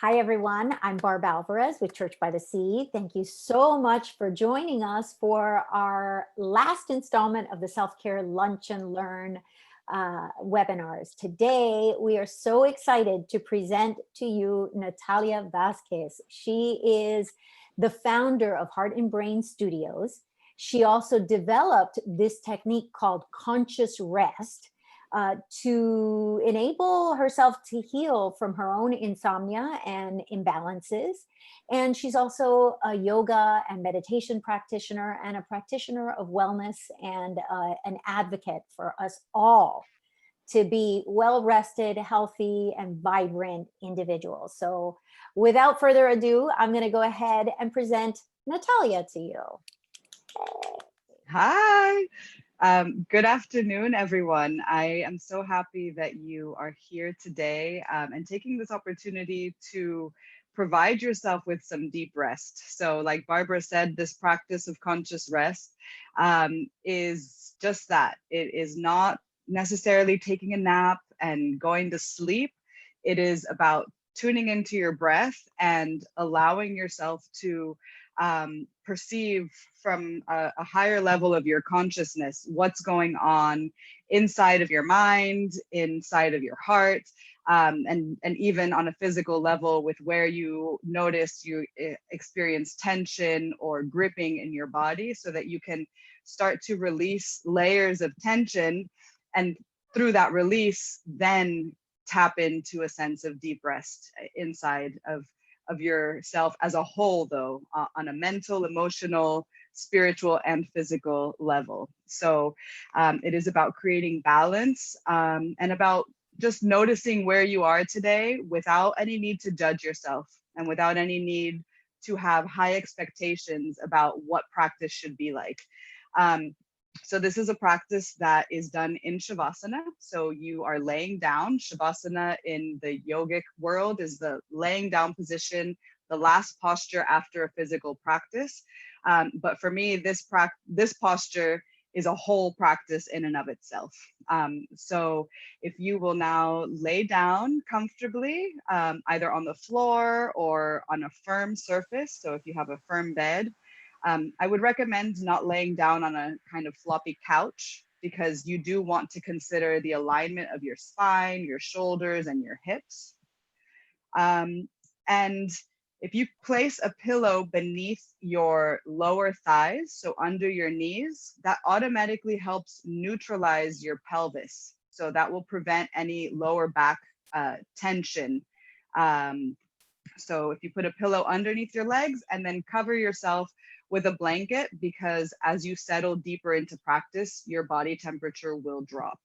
Hi, everyone. I'm Barb Alvarez with Church by the Sea. Thank you so much for joining us for our last installment of the Self-Care Lunch and Learn webinars. Today, we are so excited to present to you Natalia Vasquez. She is the founder of Heart and Brain Studios. She also developed this technique called conscious rest, to enable herself to heal from her own insomnia and imbalances. And she's also a yoga and meditation practitioner and a practitioner of wellness and an advocate for us all to be well-rested, healthy, and vibrant individuals. So without further ado, I'm going to go ahead and present Natalia to you. Hi. Good afternoon, everyone. I am so happy that you are here today and taking this opportunity to provide yourself with some deep rest. So like Barbara said, this practice of conscious rest is just that. It is not necessarily taking a nap and going to sleep. It is about tuning into your breath and allowing yourself to perceive from a higher level of your consciousness what's going on inside of your mind, inside of your heart, and even on a physical level with where you notice you experience tension or gripping in your body, so that you can start to release layers of tension, and through that release then tap into a sense of deep rest inside of yourself as a whole, though, on a mental, emotional, spiritual, and physical level. So it is about creating balance and about just noticing where you are today without any need to judge yourself and without any need to have high expectations about what practice should be like. So this is a practice that is done in Shavasana. So you are laying down. Shavasana in the yogic world is the laying down position, the last posture after a physical practice. But for me, this posture is a whole practice in and of itself. So if you will now lay down comfortably, either on the floor or on a firm surface. So if you have a firm bed, I would recommend not laying down on a kind of floppy couch, because you do want to consider the alignment of your spine, your shoulders, and your hips. And if you place a pillow beneath your lower thighs, so under your knees, that automatically helps neutralize your pelvis. So that will prevent any lower back tension. So if you put a pillow underneath your legs and then cover yourself with a blanket, because as you settle deeper into practice, your body temperature will drop.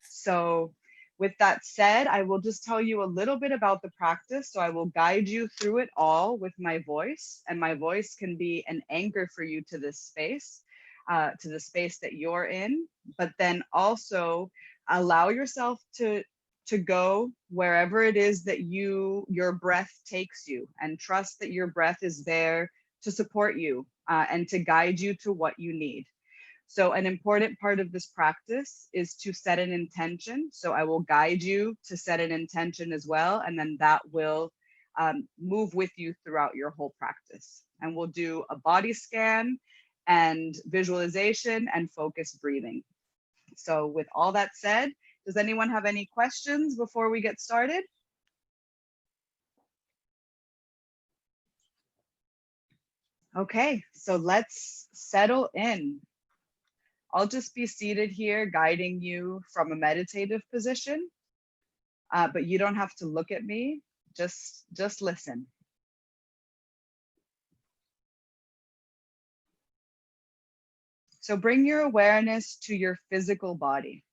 So with that said, I will just tell you a little bit about the practice. So I will guide you through it all with my voice, and my voice can be an anchor for you to this space, to the space that you're in, but then also allow yourself to go wherever it is that your breath takes you, and trust that your breath is there to support you and to guide you to what you need. So an important part of this practice is to set an intention. So I will guide you to set an intention as well, and then that will move with you throughout your whole practice. And we'll do a body scan and visualization and focused breathing. So with all that said, does anyone have any questions before we get started? Okay, so let's settle in. I'll just be seated here guiding you from a meditative position, but you don't have to look at me, just listen. So bring your awareness to your physical body.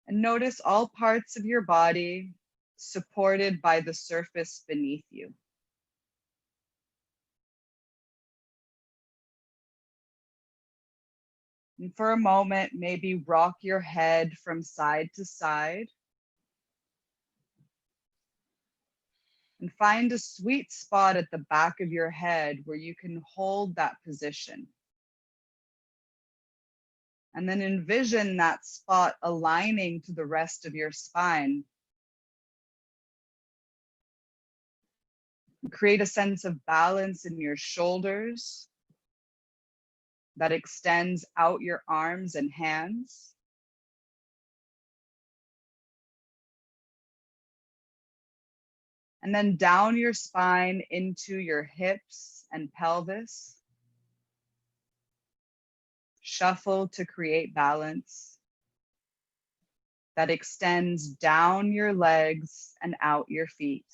And notice all parts of your body supported by the surface beneath you. And for a moment, maybe rock your head from side to side. And find a sweet spot at the back of your head where you can hold that position. And then envision that spot aligning to the rest of your spine. Create a sense of balance in your shoulders that extends out your arms and hands. And then down your spine into your hips and pelvis. Shuffle to create balance that extends down your legs and out your feet.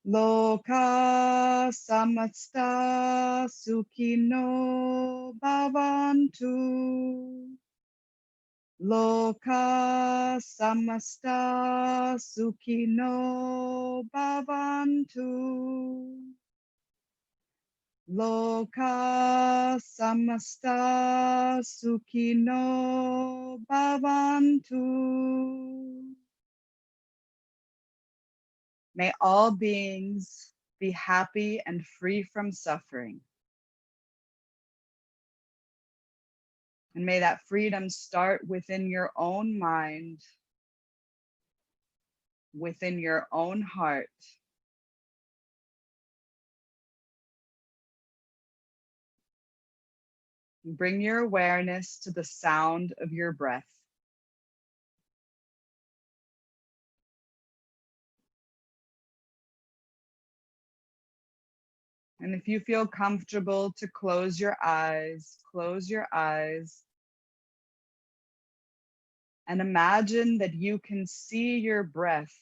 Loka samasta sukhino bhavantu. Loka samasta sukhino bhavantu. Loka samasta sukhino bhavantu. May all beings be happy and free from suffering. And may that freedom start within your own mind, within your own heart. Bring your awareness to the sound of your breath. And if you feel comfortable to close your eyes, and imagine that you can see your breath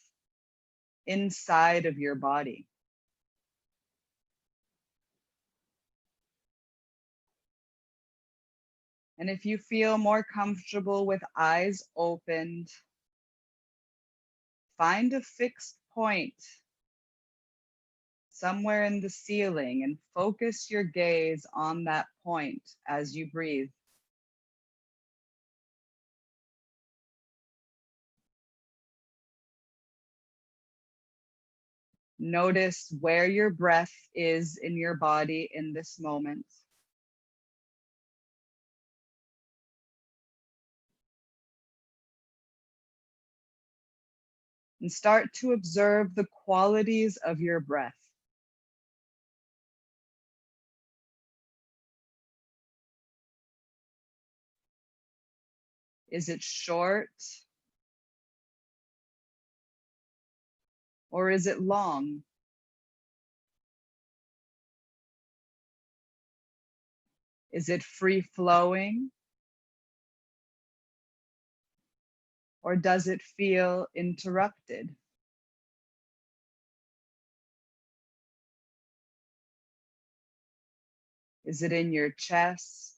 inside of your body. And if you feel more comfortable with eyes opened, find a fixed point somewhere in the ceiling and focus your gaze on that point as you breathe. Notice where your breath is in your body in this moment. And start to observe the qualities of your breath. Is it short? Or is it long? Is it free flowing? Or does it feel interrupted? Is it in your chest?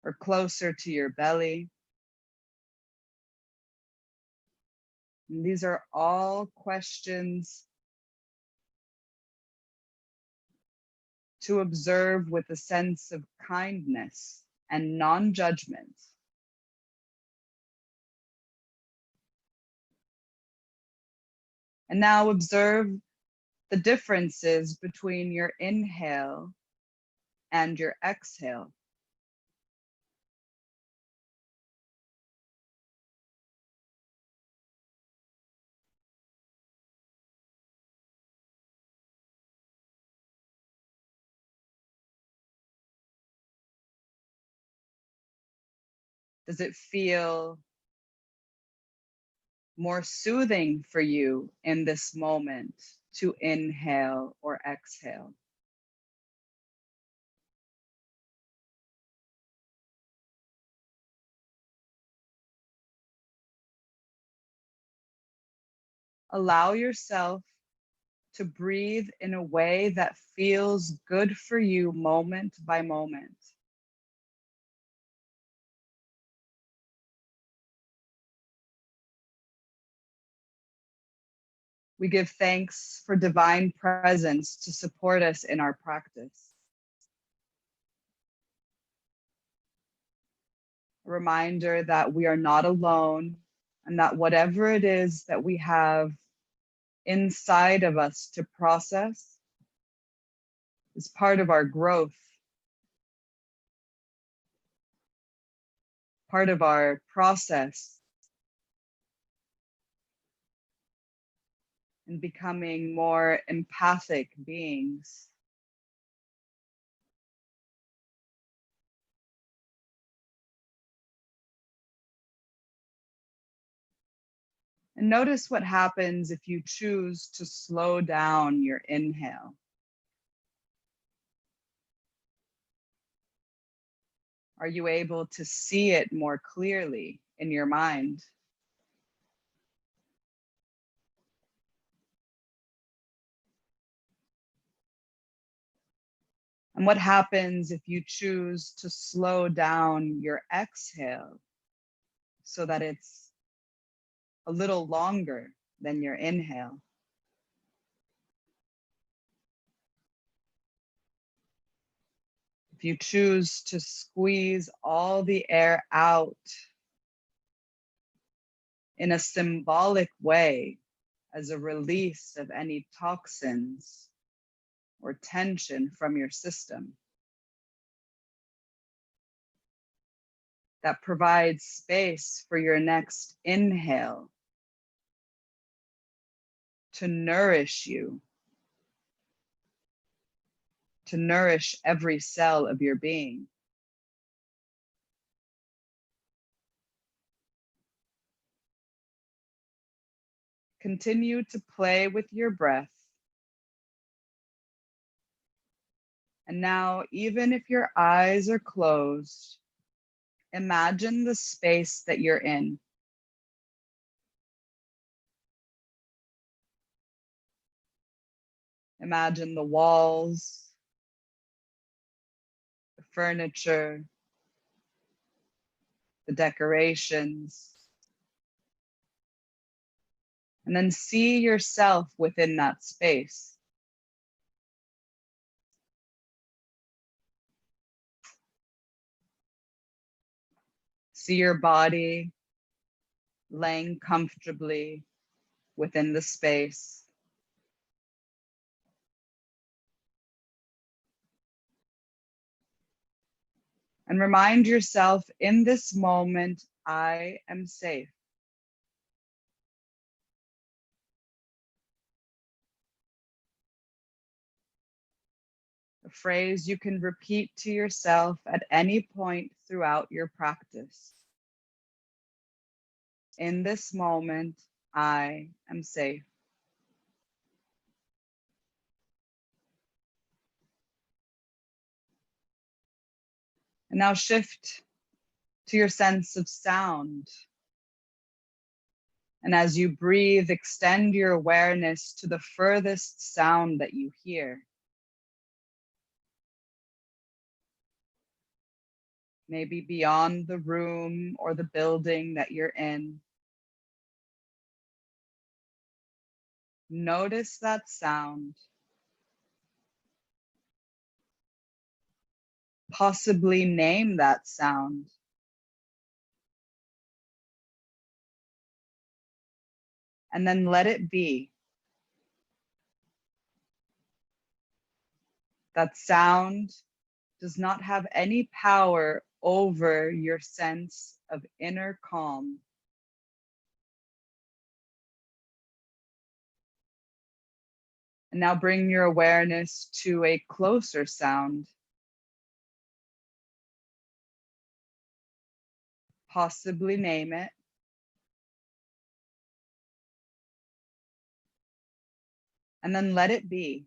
Or closer to your belly? And these are all questions to observe with a sense of kindness and non-judgment. And now observe the differences between your inhale and your exhale. Does it feel more soothing for you in this moment to inhale or exhale? Allow yourself to breathe in a way that feels good for you moment by moment. We give thanks for divine presence to support us in our practice. A reminder that we are not alone and that whatever it is that we have inside of us to process is part of our growth, part of our process in becoming more empathic beings. And notice what happens if you choose to slow down your inhale. Are you able to see it more clearly in your mind? And what happens if you choose to slow down your exhale so that it's a little longer than your inhale? If you choose to squeeze all the air out in a symbolic way as a release of any toxins or tension from your system, that provides space for your next inhale to nourish you, to nourish every cell of your being. Continue to play with your breath. And now, even if your eyes are closed, imagine the space that you're in. Imagine the walls, the furniture, the decorations, and then see yourself within that space. See your body laying comfortably within the space. And remind yourself, in this moment, I am safe. A phrase you can repeat to yourself at any point throughout your practice. In this moment, I am safe. And now shift to your sense of sound. And as you breathe, extend your awareness to the furthest sound that you hear. Maybe beyond the room or the building that you're in. Notice that sound. Possibly name that sound. And then let it be. That sound does not have any power over your sense of inner calm. And now bring your awareness to a closer sound. Possibly name it. And then let it be.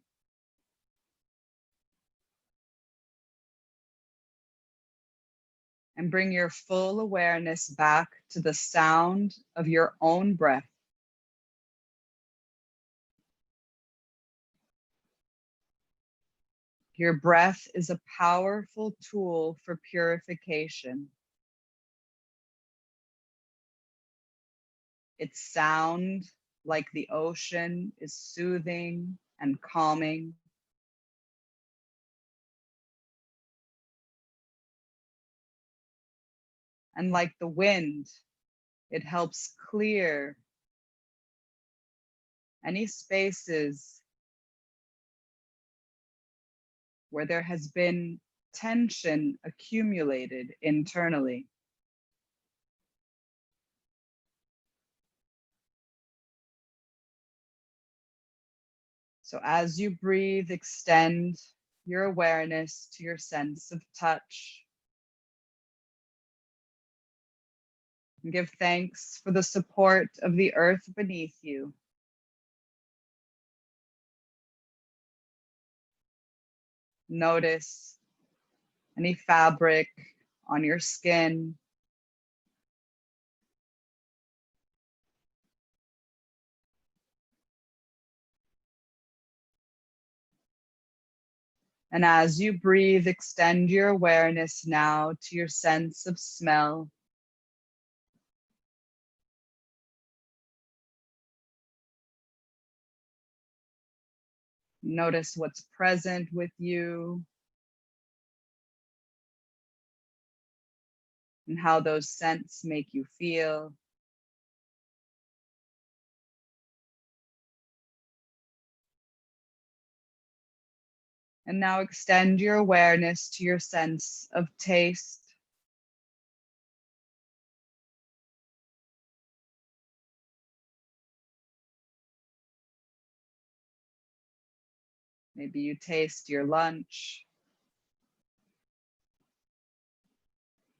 And bring your full awareness back to the sound of your own breath. Your breath is a powerful tool for purification. Its sound like the ocean is soothing and calming. And like the wind, it helps clear any spaces where there has been tension accumulated internally. So as you breathe, extend your awareness to your sense of touch. And give thanks for the support of the earth beneath you. Notice any fabric on your skin. And as you breathe, extend your awareness now to your sense of smell. Notice what's present with you and how those scents make you feel. And now extend your awareness to your sense of taste. Maybe you taste your lunch.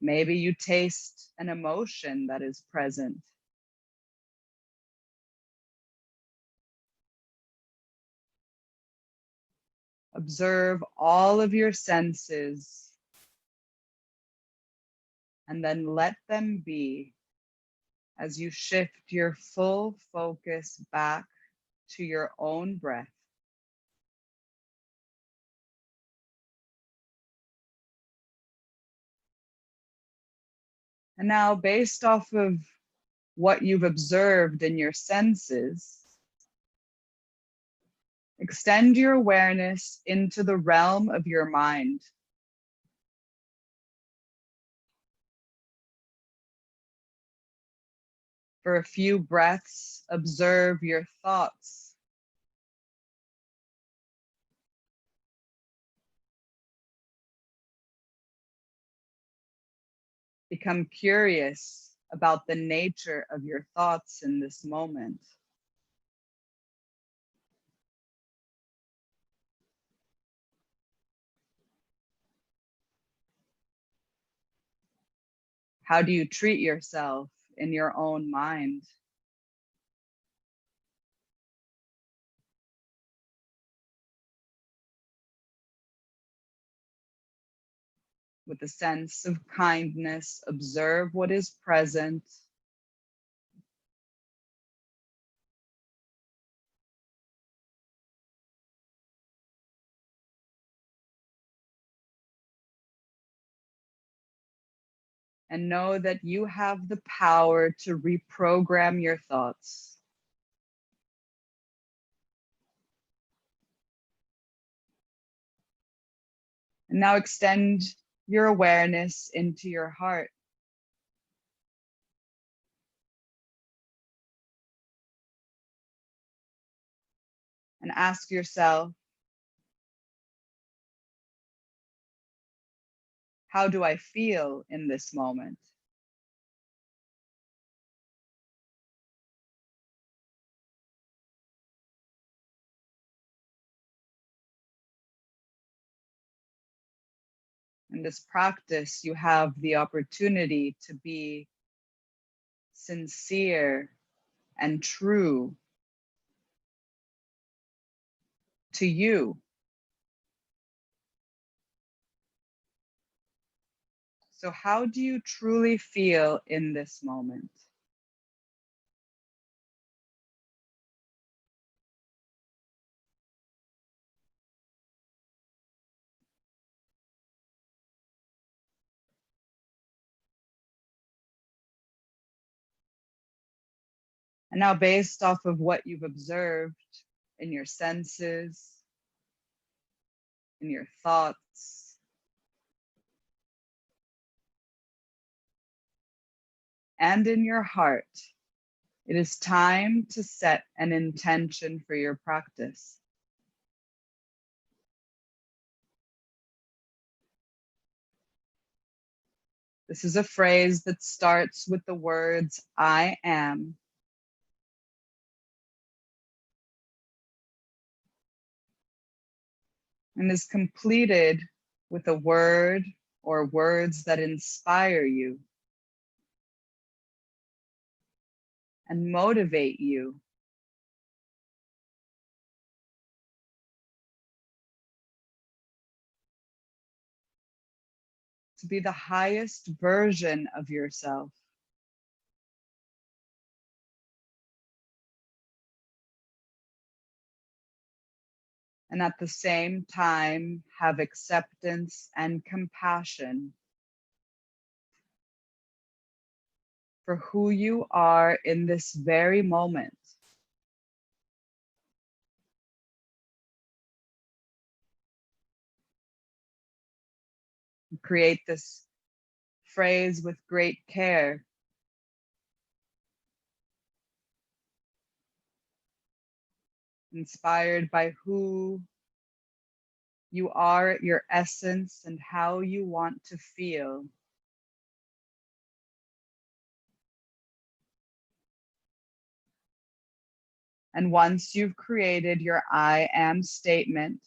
Maybe you taste an emotion that is present. Observe all of your senses and then let them be as you shift your full focus back to your own breath. And now, based off of what you've observed in your senses, extend your awareness into the realm of your mind. For a few breaths, observe your thoughts. Become curious about the nature of your thoughts in this moment. How do you treat yourself in your own mind? With a sense of kindness, observe what is present. And know that you have the power to reprogram your thoughts. And now extend your awareness into your heart. And ask yourself, how do I feel in this moment? In this practice, you have the opportunity to be sincere and true to you. So how do you truly feel in this moment? And now, based off of what you've observed in your senses, in your thoughts, and in your heart, it is time to set an intention for your practice. This is a phrase that starts with the words, I am, and is completed with a word or words that inspire you and motivate you to be the highest version of yourself. And at the same time, have acceptance and compassion for who you are in this very moment. Create this phrase with great care. Inspired by who you are at your essence and how you want to feel. And once you've created your I am statement,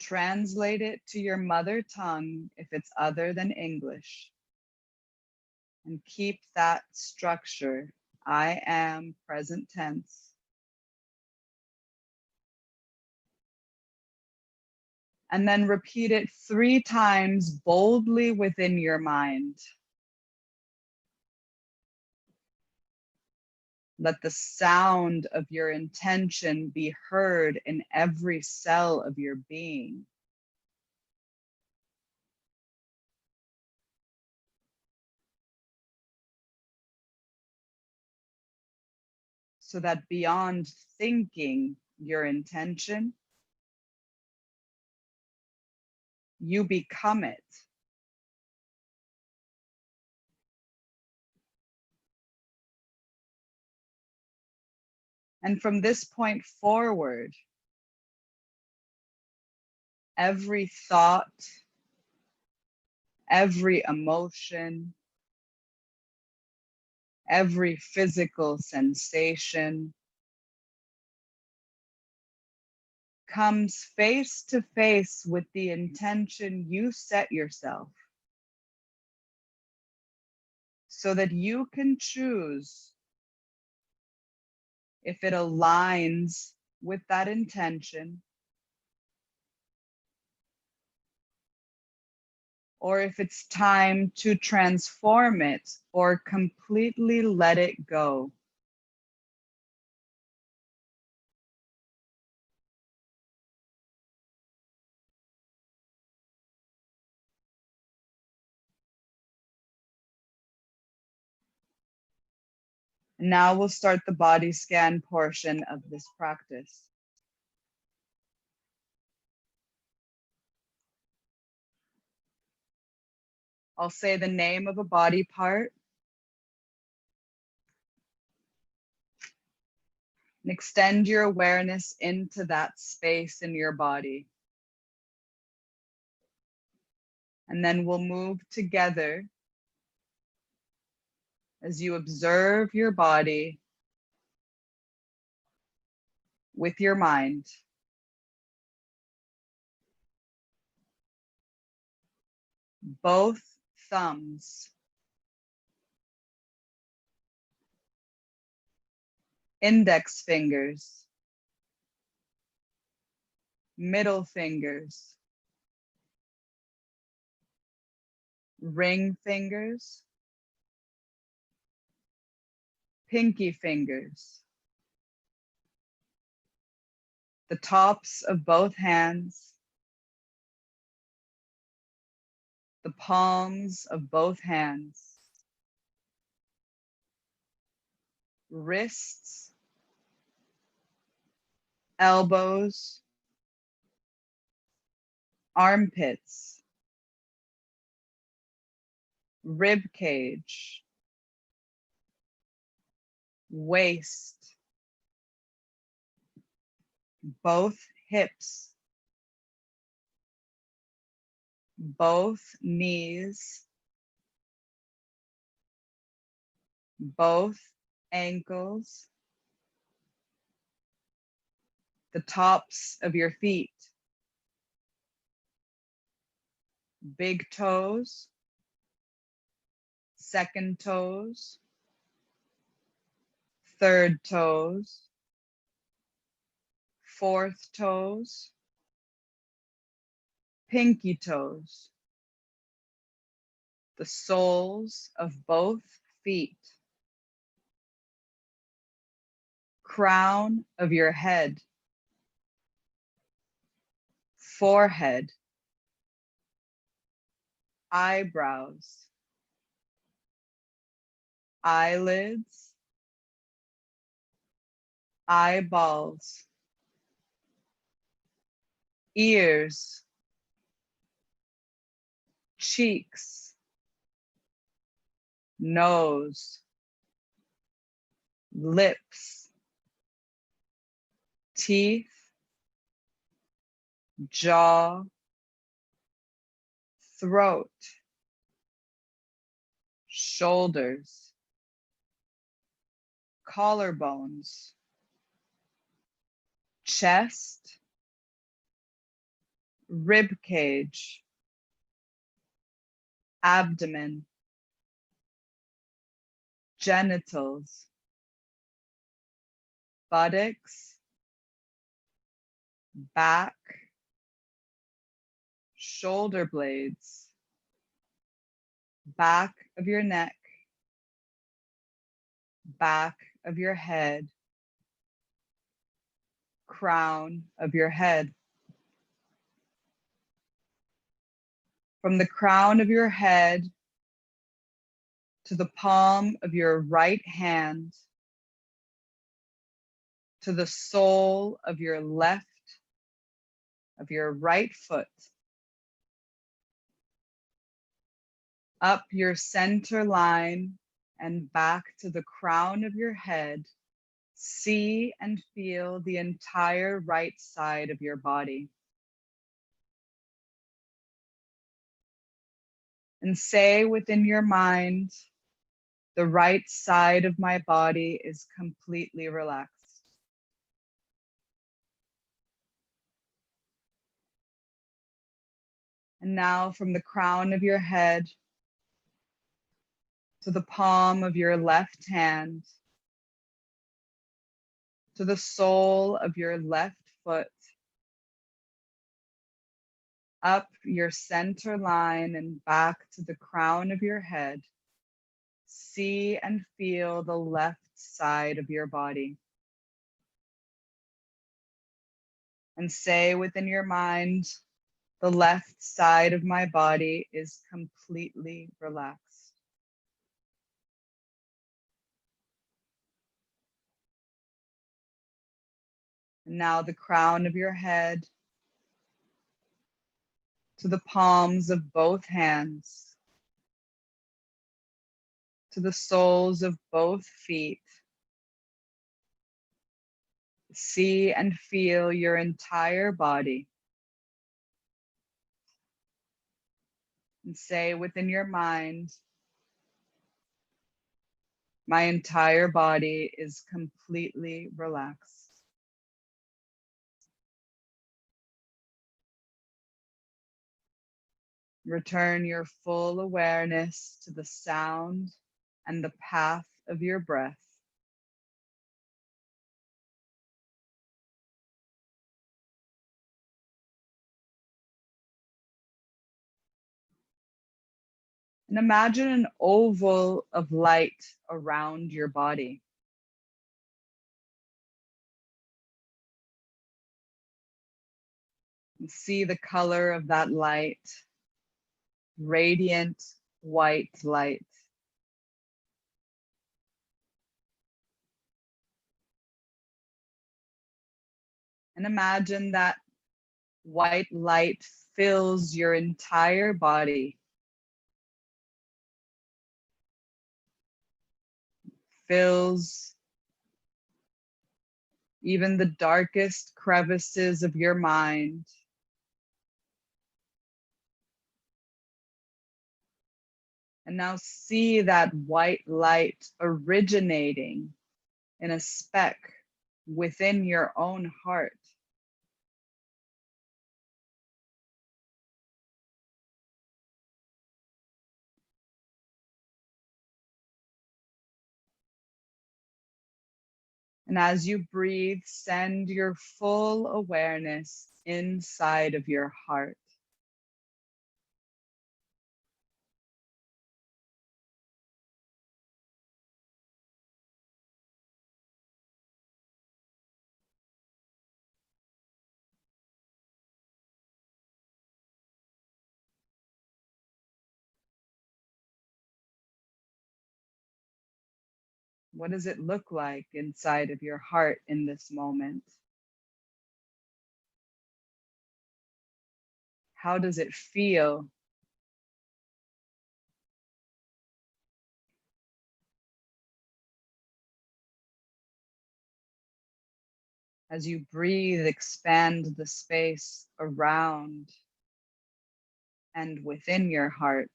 translate it to your mother tongue if it's other than English. And keep that structure, I am present tense. And then repeat it 3 times boldly within your mind. Let the sound of your intention be heard in every cell of your being. So that beyond thinking your intention, you become it. And from this point forward, every thought, every emotion, every physical sensation comes face to face with the intention you set yourself, so that you can choose if it aligns with that intention, or if it's time to transform it or completely let it go. Now we'll start the body scan portion of this practice. I'll say the name of a body part and extend your awareness into that space in your body. And then we'll move together as you observe your body with your mind. Both thumbs, index fingers, middle fingers, ring fingers, pinky fingers, the tops of both hands, the palms of both hands, wrists, elbows, armpits, rib cage, waist, both hips, both knees, both ankles, the tops of your feet, big toes, second toes, third toes, fourth toes, pinky toes, the soles of both feet, crown of your head, forehead, eyebrows, eyelids, eyeballs, ears, cheeks, nose, lips, teeth, jaw, throat, shoulders, collarbones, chest, rib cage, abdomen, genitals, buttocks, back, shoulder blades, back of your neck, back of your head, crown of your head. From the crown of your head to the palm of your right hand, to the sole of your left, of your right foot, up your center line and back to the crown of your head, see and feel the entire right side of your body. And say within your mind, the right side of my body is completely relaxed. And now from the crown of your head to the palm of your left hand, to the sole of your left foot, up your center line and back to the crown of your head, see and feel the left side of your body. And say within your mind, the left side of my body is completely relaxed. And now the crown of your head to the palms of both hands, to the soles of both feet. See and feel your entire body. And say within your mind, my entire body is completely relaxed. Return your full awareness to the sound and the path of your breath. And imagine an oval of light around your body. And see the color of that light, radiant white light. And imagine that white light fills your entire body, fills even the darkest crevices of your mind. And now see that white light originating in a speck within your own heart. And as you breathe, send your full awareness inside of your heart. What does it look like inside of your heart in this moment? How does it feel? As you breathe, expand the space around and within your heart.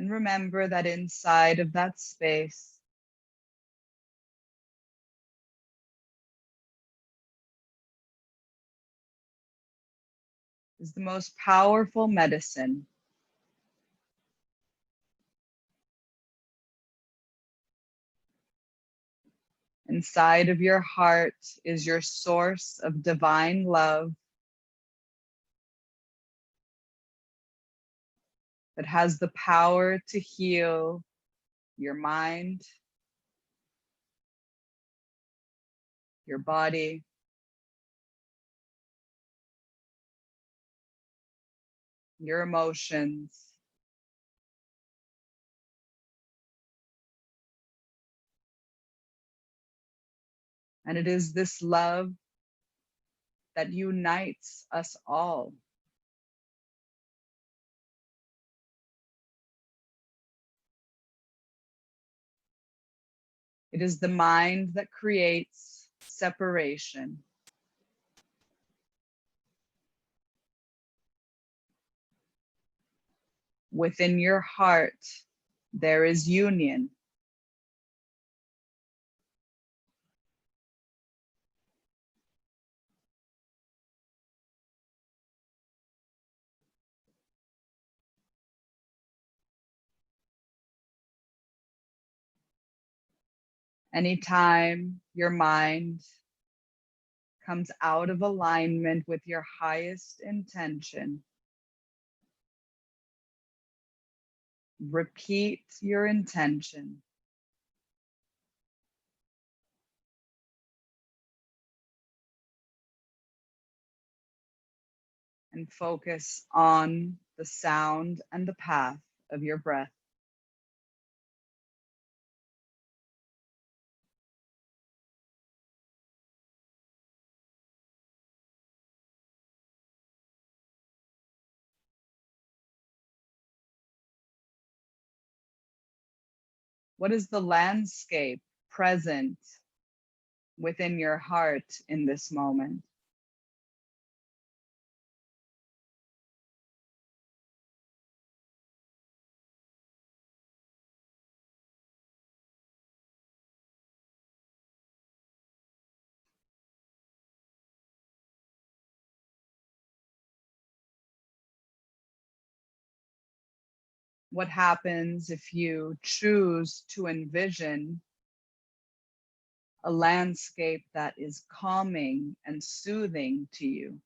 And remember that inside of that space is the most powerful medicine. Inside of your heart is your source of divine love that has the power to heal your mind, your body, your emotions. And it is this love that unites us all. It is the mind that creates separation. Within your heart, there is union. Anytime your mind comes out of alignment with your highest intention, repeat your intention. And focus on the sound and the path of your breath. What is the landscape present within your heart in this moment? What happens if you choose to envision a landscape that is calming and soothing to you?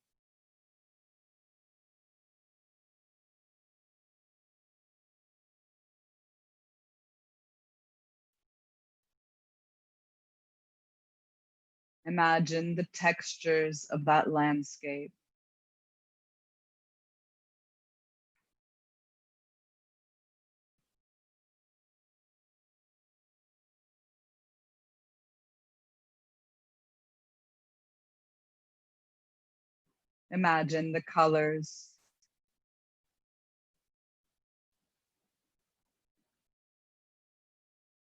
Imagine the textures of that landscape. Imagine the colors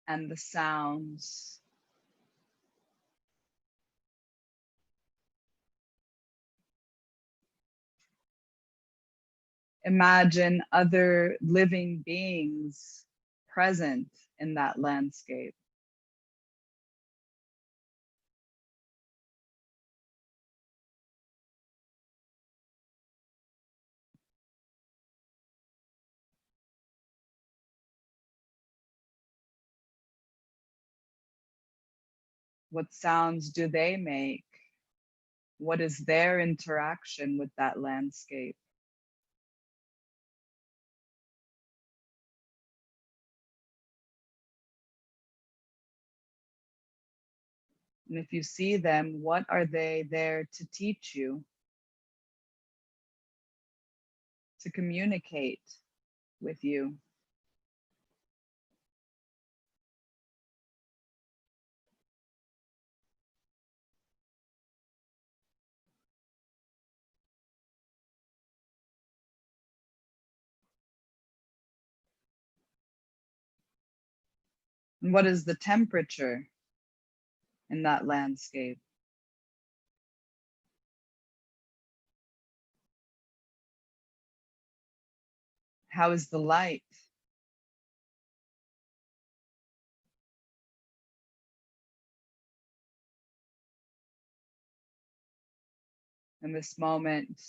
and the sounds. Imagine other living beings present in that landscape. What sounds do they make? What is their interaction with that landscape? And if you see them, what are they there to teach you, to communicate with you? And what is the temperature in that landscape? How is the light? In this moment,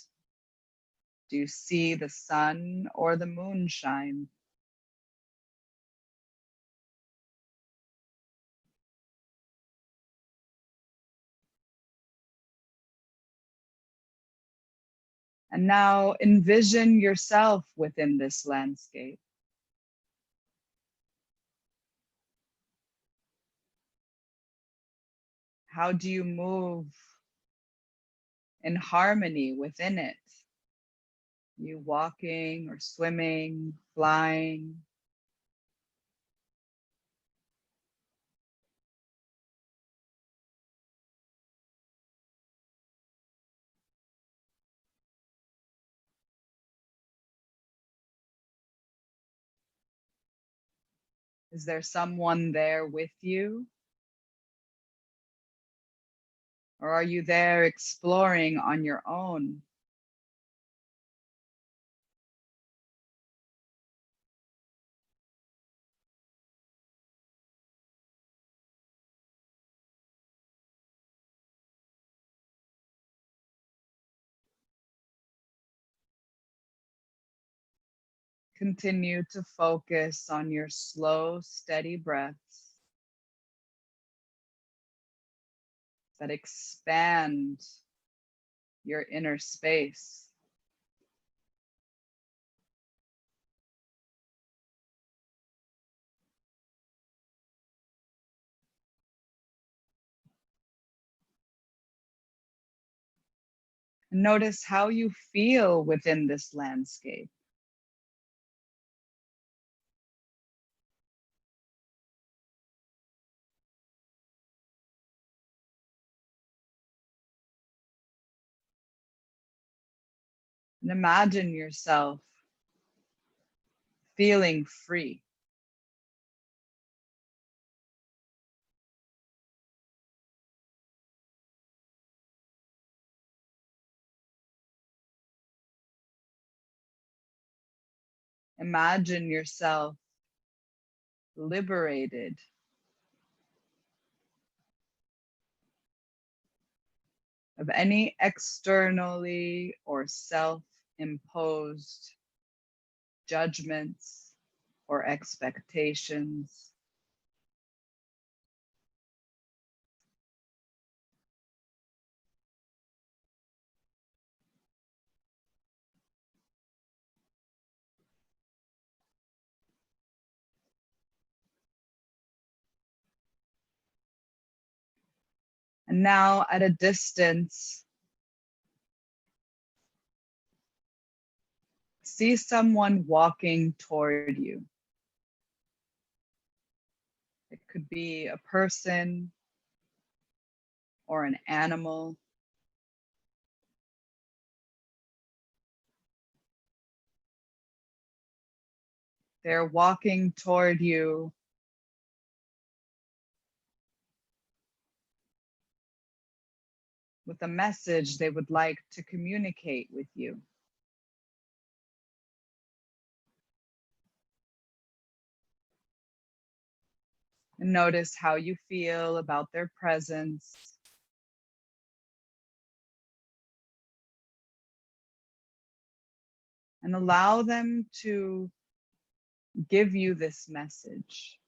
do you see the sun or the moon shine? And now envision yourself within this landscape. How do you move in harmony within it? You walking or swimming, flying? Is there someone there with you? Or are you there exploring on your own? Continue to focus on your slow, steady breaths that expand your inner space. Notice how you feel within this landscape. And imagine yourself feeling free. Imagine yourself liberated of any externally or self-imposed judgments or expectations. And now at a distance, see someone walking toward you. It could be a person or an animal. They're walking toward you with a message they would like to communicate with you. And notice how you feel about their presence. And allow them to give you this message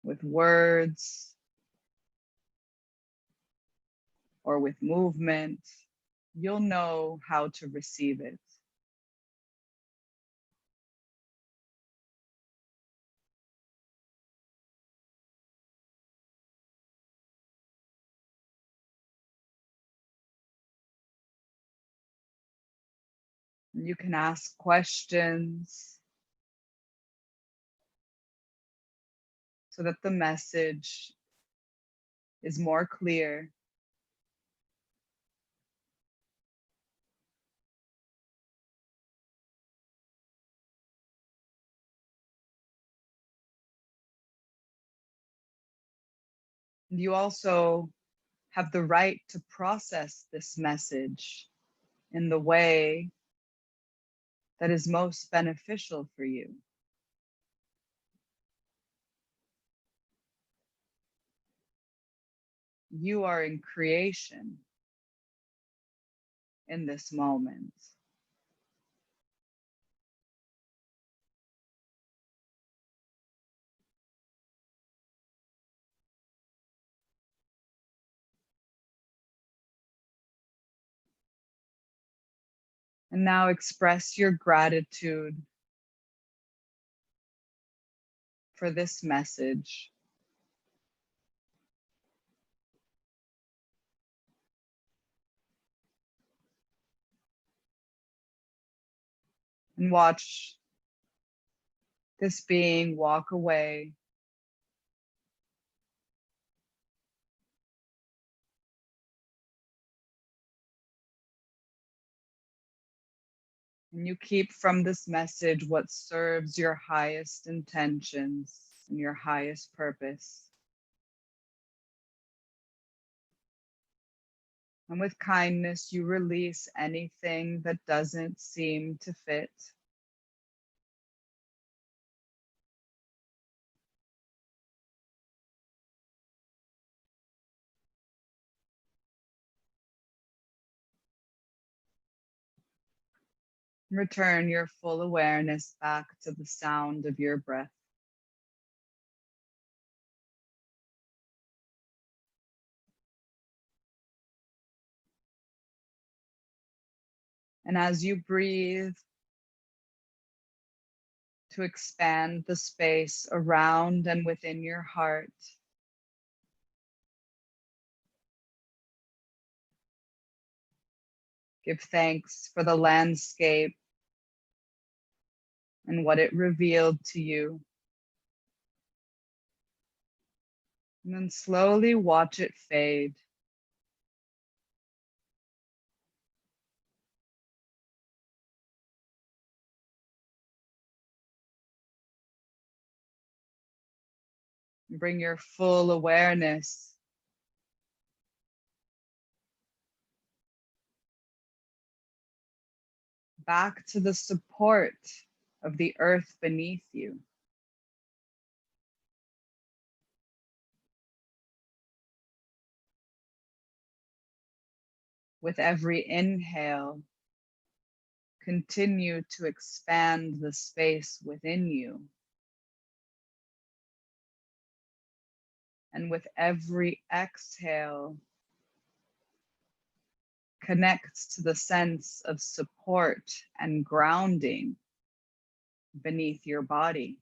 with words or with movement. You'll know how to receive it. You can ask questions so that the message is more clear. You also have the right to process this message in the way that is most beneficial for you. You are in creation in this moment. And now express your gratitude for this message. And watch this being walk away. And you keep from this message what serves your highest intentions and your highest purpose. And with kindness, you release anything that doesn't seem to fit. Return your full awareness back to the sound of your breath. And as you breathe, to expand the space around and within your heart, give thanks for the landscape and what it revealed to you. And then slowly watch it fade. Bring your full awareness back to the support of the earth beneath you. With every inhale, continue to expand the space within you. And with every exhale, connect to the sense of support and grounding beneath your body.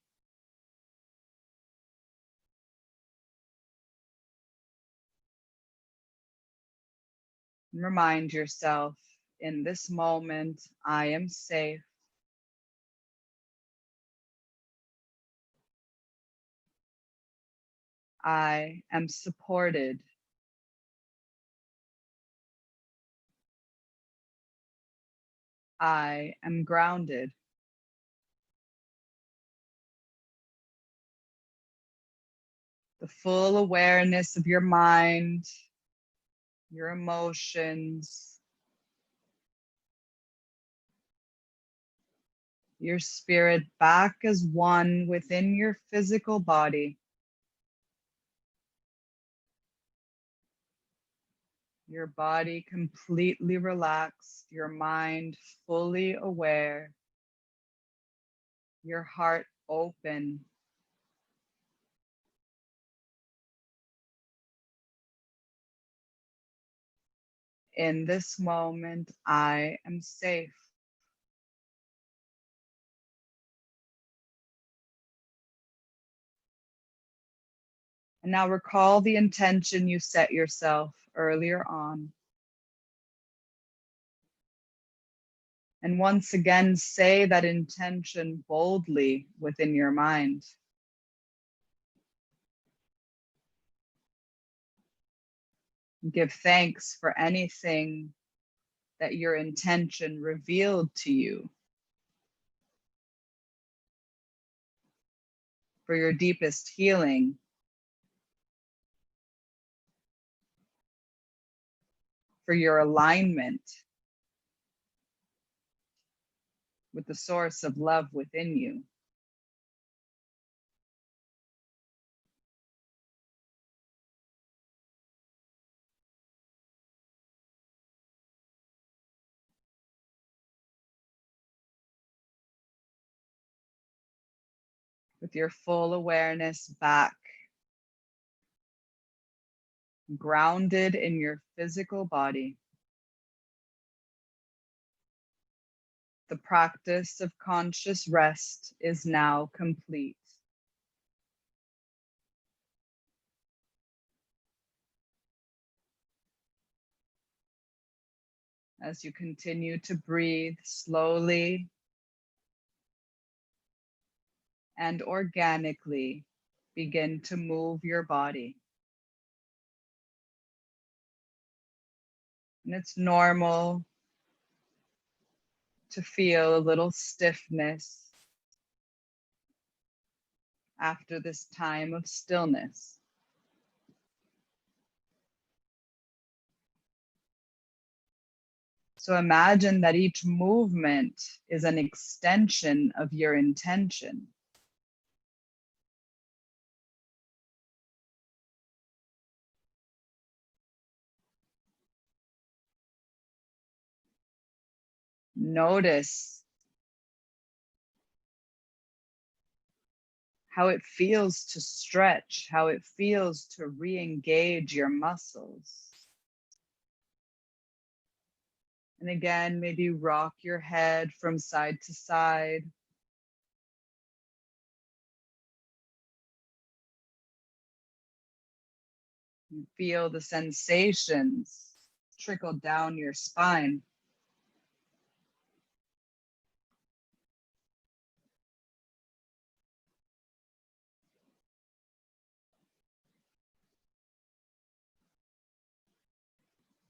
Remind yourself, in this moment, I am safe. I am supported. I am grounded. the full awareness of your mind, your emotions, your spirit back as one within your physical body. Your body completely relaxed, your mind fully aware, your heart open. In this moment, I am safe. And now recall the intention you set yourself earlier on. And once again, say that intention boldly within your mind. Give thanks for anything that your intention revealed to you, for your deepest healing, for your alignment with the source of love within you. With your full awareness back, grounded in your physical body. The practice of conscious rest is now complete. As you continue to breathe slowly and organically, begin to move your body. And it's normal to feel a little stiffness after this time of stillness. So imagine that each movement is an extension of your intention. Notice how it feels to stretch, how it feels to re-engage your muscles. And again, maybe rock your head from side to side. You feel the sensations trickle down your spine.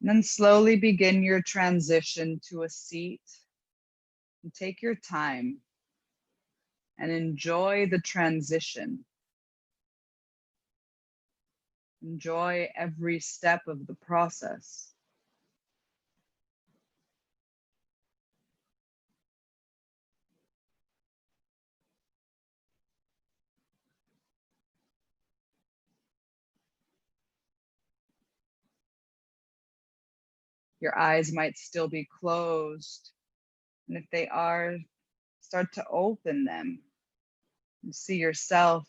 And then slowly begin your transition to a seat. And take your time and enjoy the transition. Enjoy every step of the process. Your eyes might still be closed. And if they are, start to open them and see yourself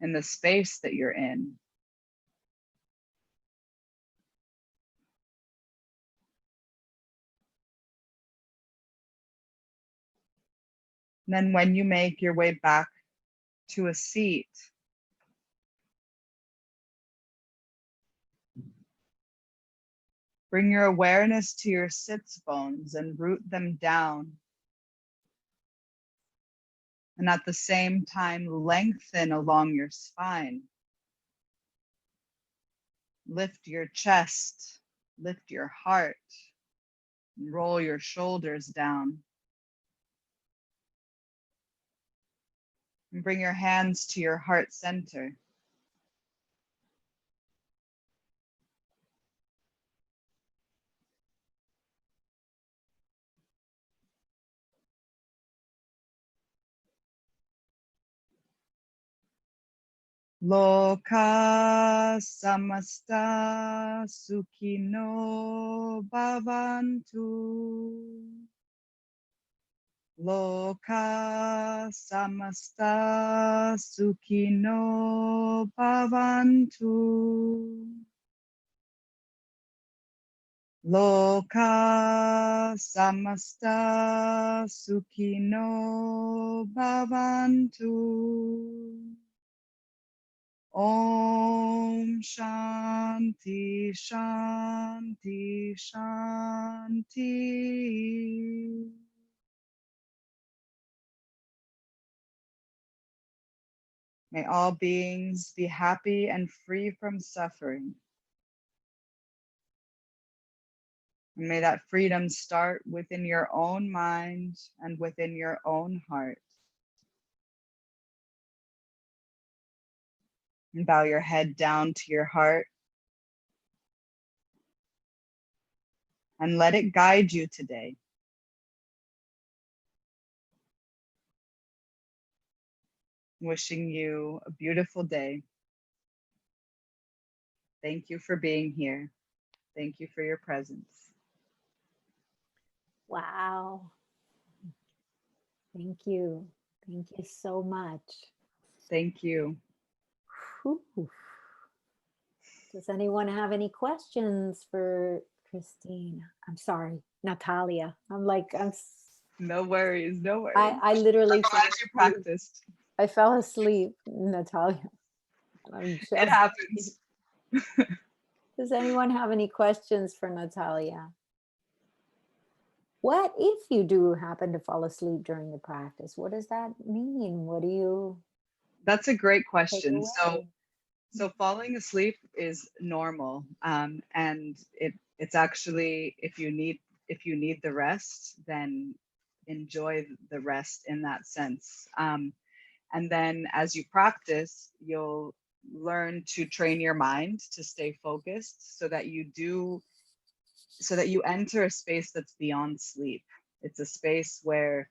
in the space that you're in. And then when you make your way back to a seat, bring your awareness to your sits bones and root them down. And at the same time, lengthen along your spine. Lift your chest, lift your heart, and roll your shoulders down. And bring your hands to your heart center. Loka samasta sukhino bhavantu. Loka samasta sukhino bhavantu. Loka samasta sukhino bhavantu. Om Shanti Shanti Shanti. May all beings be happy and free from suffering. And may that freedom start within your own mind and within your own heart. And bow your head down to your heart and let it guide you today. Wishing you a beautiful day. Thank you for being here. Thank you for your presence. Wow. Thank you. Thank you so much. Thank you. Whew. Does anyone have any questions for Christine? I'm sorry, Natalia. No worries, no worries. I literally I'm glad you practiced. I fell asleep, Natalia. It happens. Does anyone have any questions for Natalia? What if you do happen to fall asleep during the practice? What does that mean? What do you That's a great take question. away? So falling asleep is normal, and it's actually if you need the rest, then enjoy the rest in that sense. And then as you practice, you'll learn to train your mind to stay focused so that you enter a space that's beyond sleep. It's a space where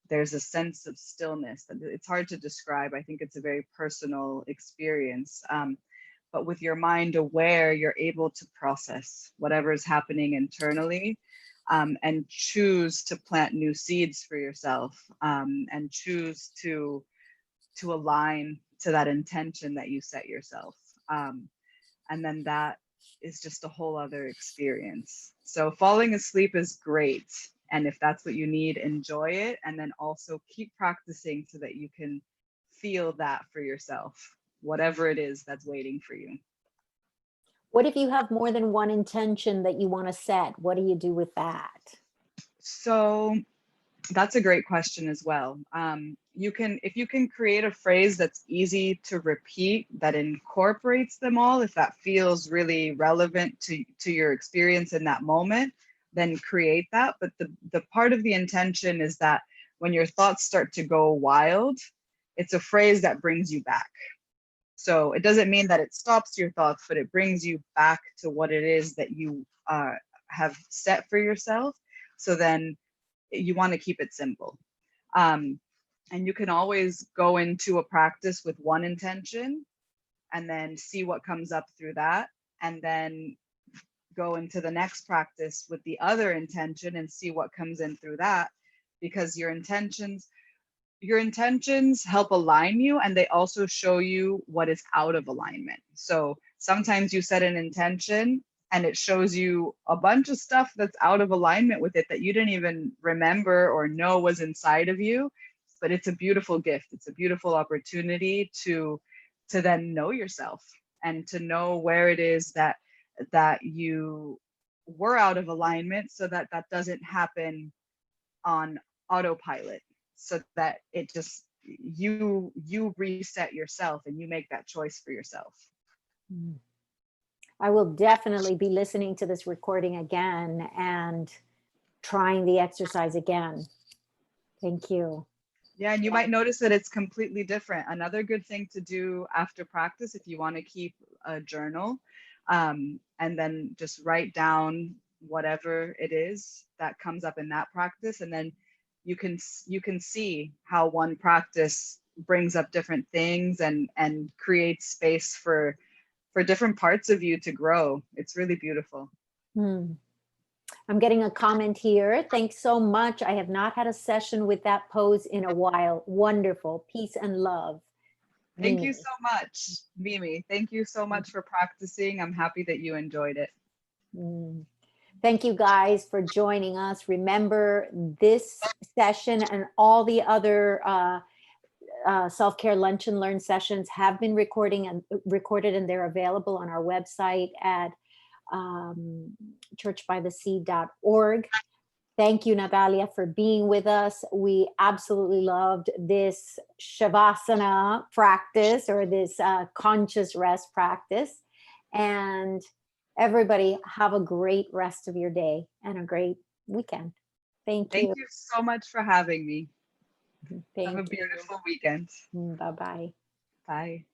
there's a sense of stillness. It's hard to describe. I think it's a very personal experience. But with your mind aware, you're able to process whatever is happening internally, and choose to plant new seeds for yourself, and choose to align to that intention that you set yourself. And then that is just a whole other experience. So falling asleep is great. And if that's what you need, enjoy it. And then also keep practicing so that you can feel that for yourself, whatever it is that's waiting for you. What if you have more than one intention that you want to set? What do you do with that? So that's a great question as well. If you can create a phrase that's easy to repeat, that incorporates them all, if that feels really relevant to your experience in that moment, then create that. But the part of the intention is that when your thoughts start to go wild, it's a phrase that brings you back. So it doesn't mean that it stops your thoughts, but it brings you back to what it is that you have set for yourself. So then you want to keep it simple. And you can always go into a practice with one intention and then see what comes up through that. And then go into the next practice with the other intention and see what comes in through that. Because your intentions help align you, and they also show you what is out of alignment. So sometimes you set an intention and it shows you a bunch of stuff that's out of alignment with it that you didn't even remember or know was inside of you. But it's a beautiful gift. It's a beautiful opportunity to then know yourself and to know where it is that you were out of alignment, so that doesn't happen on autopilot, so that it just you reset yourself and you make that choice for yourself. I will definitely be listening to this recording again and trying the exercise again. Thank you. Yeah, and you might notice that it's completely different. Another good thing to do after practice, if you want to keep a journal, and then just write down whatever it is that comes up in that practice, and then you can see how one practice brings up different things and creates space for different parts of you to grow. It's really beautiful. Hmm. I'm getting a comment here. Thanks so much. I have not had a session with that pose in a while. Wonderful. Peace and love. Thank you Mimi. so much, Mimi. Thank you so much for practicing. I'm happy that you enjoyed it. Mm. Thank you guys for joining us. Remember, this session and all the other self-care lunch and learn sessions have been recorded, and they're available on our website at churchbythesea.org. Thank you, Natalia, for being with us. We absolutely loved this Shavasana practice, or this conscious rest practice. And everybody, have a great rest of your day and a great weekend. Thank Thank you. you so much for having me. Have a Thank you. beautiful weekend. Bye-bye. Bye.